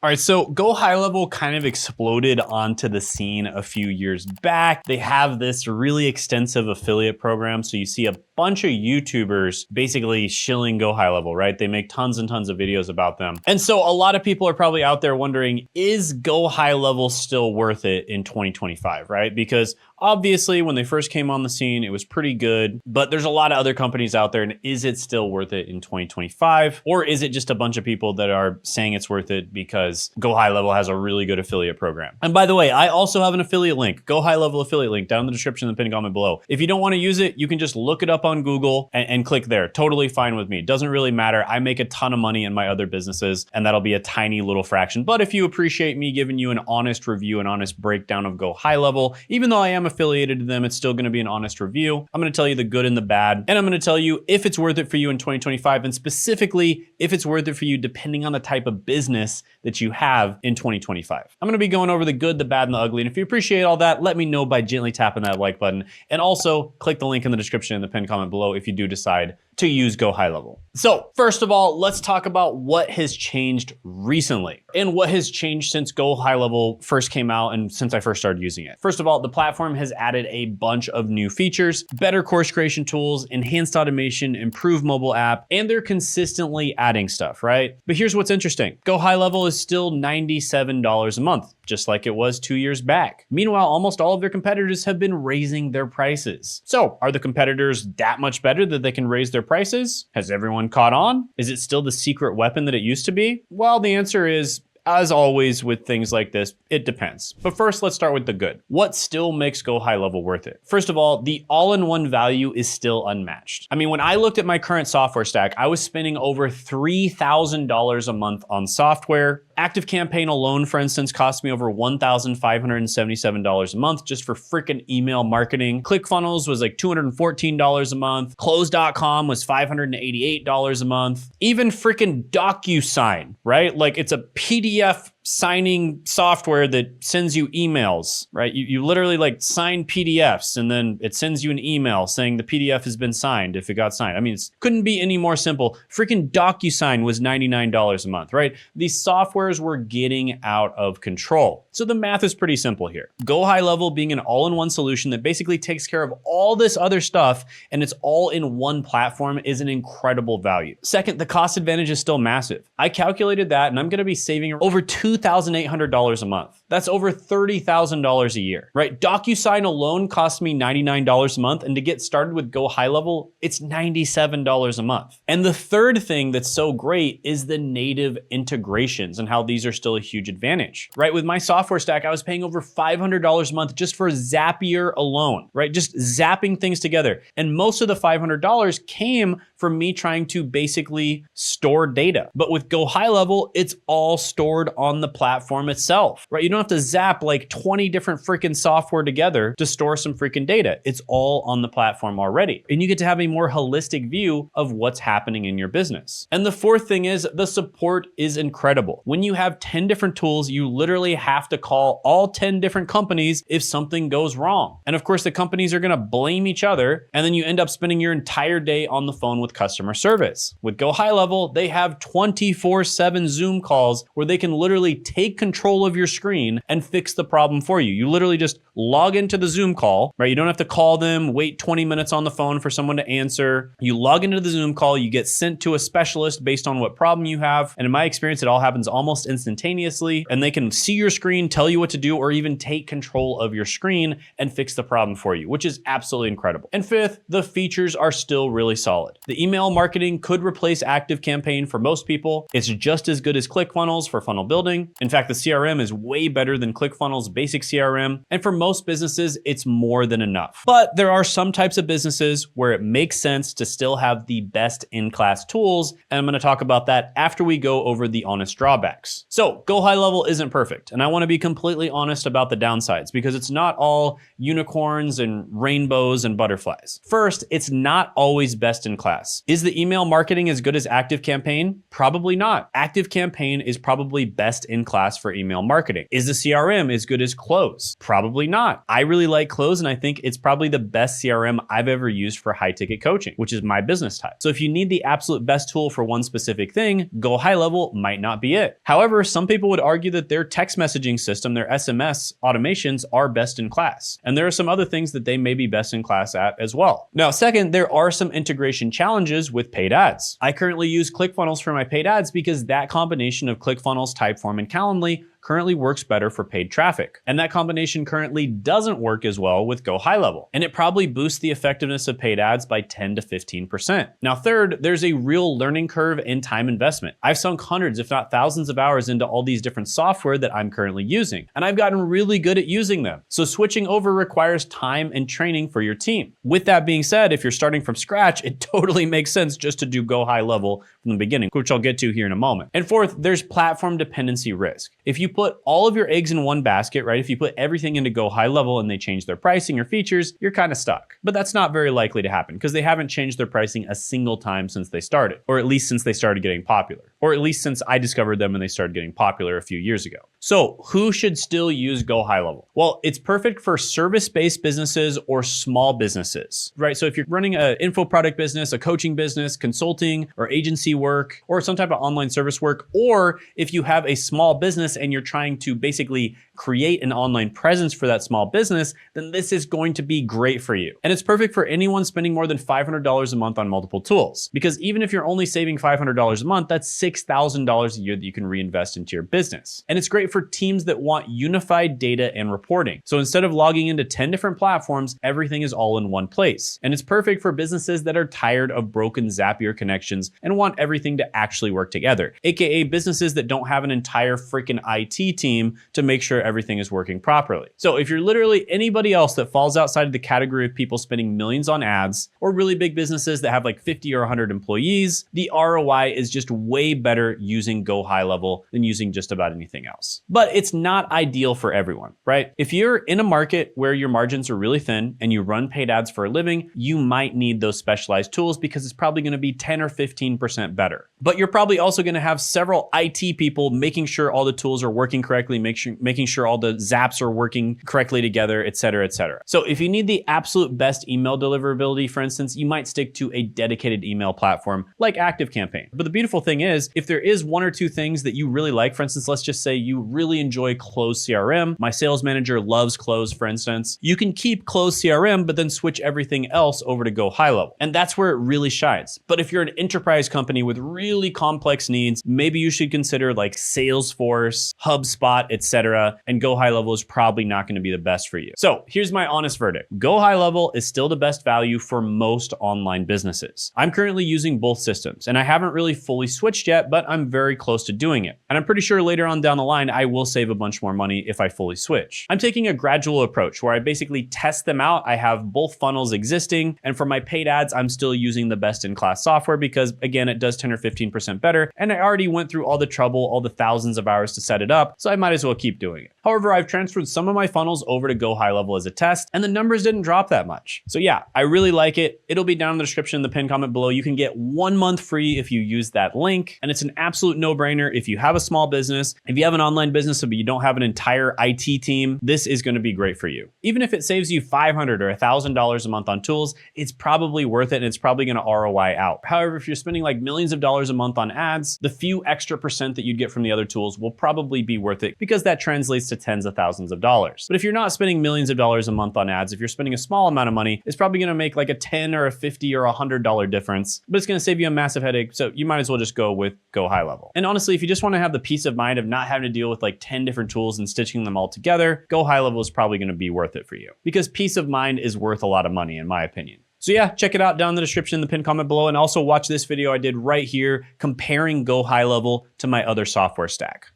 All right, so GoHighLevel kind of exploded onto the scene a few years back. They have this really extensive affiliate program. So you see a bunch of YouTubers basically shilling GoHighLevel, right? They make tons and tons of videos about them. And so a lot of people are probably out there wondering, is GoHighLevel still worth it in 2025, right? Because obviously when they first came on the scene, it was pretty good, but there's a lot of other companies out there, and is it still worth it in 2025? Or is it just a bunch of people that are saying it's worth it because GoHighLevel has a really good affiliate program? And by the way, I also have an affiliate link, GoHighLevel affiliate link down in the description in the pinned comment below. If you don't want to use it, you can just look it up on Google and click there. Totally fine with me. Doesn't really matter. I make a ton of money in my other businesses, and that'll be a tiny little fraction. But if you appreciate me giving you an honest review, an honest breakdown of GoHighLevel, even though I am affiliated to them, it's still going to be an honest review. I'm going to tell you the good and the bad, and I'm going to tell you if it's worth it for you in 2025, and specifically if it's worth it for you depending on the type of business that you have in 2025. I'm going to be going over the good, the bad, and the ugly. And if you appreciate all that, let me know by gently tapping that like button, and also click the link in the description in the pinned comment below if you do decide to use GoHighLevel. So first of all, let's talk about what has changed recently and what has changed since GoHighLevel first came out and since I first started using it. First of all, the platform has added a bunch of new features, better course creation tools, enhanced automation, improved mobile app, and they're consistently adding stuff, right? But here's what's interesting. GoHighLevel is still $97 a month, just like it was 2 years back. Meanwhile, almost all of their competitors have been raising their prices. So are the competitors that much better that they can raise their prices? Has everyone caught on? Is it still the secret weapon that it used to be? Well, the answer is, as always with things like this, it depends. But first, let's start with the good. What still makes GoHighLevel worth it? First of all, the all-in-one value is still unmatched. I mean, when I looked at my current software stack, I was spending over $3,000 a month on software. ActiveCampaign alone, for instance, cost me over $1,577 a month just for freaking email marketing. ClickFunnels was like $214 a month. Close.com was $588 a month. Even freaking DocuSign, right? Like it's a PDF signing software that sends you emails, right? You literally like sign PDFs and then it sends you an email saying the PDF has been signed if it got signed. I mean, it couldn't be any more simple. Freaking DocuSign was $99 a month, right? These softwares were getting out of control. So the math is pretty simple here. GoHighLevel being an all-in-one solution that basically takes care of all this other stuff and it's all in one platform is an incredible value. Second, the cost advantage is still massive. I calculated that and I'm gonna be saving over $2,800 a month. That's over $30,000 a year, right? DocuSign alone cost me $99 a month, and to get started with GoHighLevel, it's $97 a month. And the third thing that's so great is the native integrations and how these are still a huge advantage, right? With my software stack, I was paying over $500 a month just for Zapier alone, right? Just zapping things together. And most of the $500 came from me trying to basically store data. But with GoHighLevel, it's all stored on the platform itself, right? You don't have to zap like 20 different freaking software together to store some freaking data. It's all on the platform already. And you get to have a more holistic view of what's happening in your business. And the fourth thing is the support is incredible. When you have 10 different tools, you literally have to call all 10 different companies if something goes wrong. And of course, the companies are gonna blame each other, and then you end up spending your entire day on the phone with customer service. With GoHighLevel, they have 24/7 Zoom calls where they can literally take control of your screen and fix the problem for you. You literally just log into the Zoom call, right? You don't have to call them, wait 20 minutes on the phone for someone to answer. You log into the Zoom call, you get sent to a specialist based on what problem you have. And in my experience, it all happens almost instantaneously, and they can see your screen, tell you what to do, or even take control of your screen and fix the problem for you, which is absolutely incredible. And fifth, the features are still really solid. The email marketing could replace ActiveCampaign for most people. It's just as good as ClickFunnels for funnel building. In fact, the CRM is way better than ClickFunnels' basic CRM. And for most businesses, it's more than enough. But there are some types of businesses where it makes sense to still have the best in-class tools. And I'm gonna talk about that after we go over the honest drawbacks. So GoHighLevel isn't perfect. And I wanna be completely honest about the downsides because it's not all unicorns and rainbows and butterflies. First, it's not always best in class. Is the email marketing as good as ActiveCampaign? Probably not. ActiveCampaign is probably best in class for email marketing. Is the CRM as good as Close? Probably not. I really like Close, and I think it's probably the best CRM I've ever used for high ticket coaching, which is my business type. So if you need the absolute best tool for one specific thing, GoHighLevel might not be it. However, some people would argue that their text messaging system, their SMS automations are best in class. And there are some other things that they may be best in class at as well. Now, second, there are some integration challenges with paid ads. I currently use ClickFunnels for my paid ads because that combination of ClickFunnels, Typeform, and Calendly currently works better for paid traffic. And that combination currently doesn't work as well with GoHighLevel. And it probably boosts the effectiveness of paid ads by 10 to 15%. Now, third, there's a real learning curve and time investment. I've sunk hundreds, if not thousands of hours into all these different software that I'm currently using, and I've gotten really good at using them. So switching over requires time and training for your team. With that being said, if you're starting from scratch, it totally makes sense just to do GoHighLevel from the beginning, which I'll get to here in a moment. And fourth, there's platform dependency risk. If you put all of your eggs in one basket, right? If you put everything into GoHighLevel and they change their pricing or features, you're kind of stuck. But that's not very likely to happen because they haven't changed their pricing a single time since they started, or at least since they started getting popular, or at least since I discovered them and they started getting popular a few years ago. So who should still use GoHighLevel? Well, it's perfect for service-based businesses or small businesses, right? So if you're running an info product business, a coaching business, consulting or agency work, or some type of online service work, or if you have a small business and you're trying to basically create an online presence for that small business, then this is going to be great for you. And it's perfect for anyone spending more than $500 a month on multiple tools. Because even if you're only saving $500 a month, that's $6,000 a year that you can reinvest into your business. And it's great for teams that want unified data and reporting. So instead of logging into 10 different platforms, everything is all in one place. And it's perfect for businesses that are tired of broken Zapier connections and want everything to actually work together, aka businesses that don't have an entire freaking IT team to make sure everything is working properly. So if you're literally anybody else that falls outside of the category of people spending millions on ads, or really big businesses that have like 50 or 100 employees, the ROI is just way better using GoHighLevel than using just about anything else. But it's not ideal for everyone, right? If you're in a market where your margins are really thin and you run paid ads for a living, you might need those specialized tools because it's probably going to be 10 or 15% better. But you're probably also going to have several IT people making sure all the tools are working correctly, making sure all the zaps are working correctly together, et cetera, et cetera. So if you need the absolute best email deliverability, for instance, you might stick to a dedicated email platform like ActiveCampaign. But the beautiful thing is, if there is one or two things that you really like, for instance, let's just say you really enjoy Close CRM. My sales manager loves Close, for instance. You can keep Close CRM, but then switch everything else over to GoHighLevel. And that's where it really shines. But if you're an enterprise company with really complex needs, maybe you should consider like Salesforce, HubSpot, etc. And GoHighLevel is probably not going to be the best for you. So here's my honest verdict. GoHighLevel is still the best value for most online businesses. I'm currently using both systems and I haven't really fully switched yet, but I'm very close to doing it. And I'm pretty sure later on down the line, I will save a bunch more money if I fully switch. I'm taking a gradual approach where I basically test them out. I have both funnels existing. And for my paid ads, I'm still using the best in class software because again, it does 10 or 15% better. And I already went through all the trouble, all the thousands of hours to set it up. So I might as well keep doing it. However, I've transferred some of my funnels over to GoHighLevel as a test and the numbers didn't drop that much. So yeah, I really like it. It'll be down in the description in the pinned comment below. You can get 1 month free if you use that link. And it's an absolute no-brainer if you have a small business, if you have an online business, but you don't have an entire IT team, this is going to be great for you. Even if it saves you $500 or $1,000 a month on tools, it's probably worth it and it's probably going to ROI out. However, if you're spending like millions of dollars a month on ads, the few extra percent that you'd get from the other tools will probably be worth it because that translates to tens of thousands of dollars. But if you're not spending millions of dollars a month on ads, if you're spending a small amount of money, it's probably going to make like a $10 or a $50 or $100 difference, but it's going to save you a massive headache. So you might as well just go with GoHighLevel. And honestly, if you just want to have the peace of mind of not having to deal with like 10 different tools and stitching them all together, GoHighLevel is probably going to be worth it for you because peace of mind is worth a lot of money in my opinion. So yeah, check it out down in the description in the pinned comment below and also watch this video I did right here comparing GoHighLevel to my other software stack.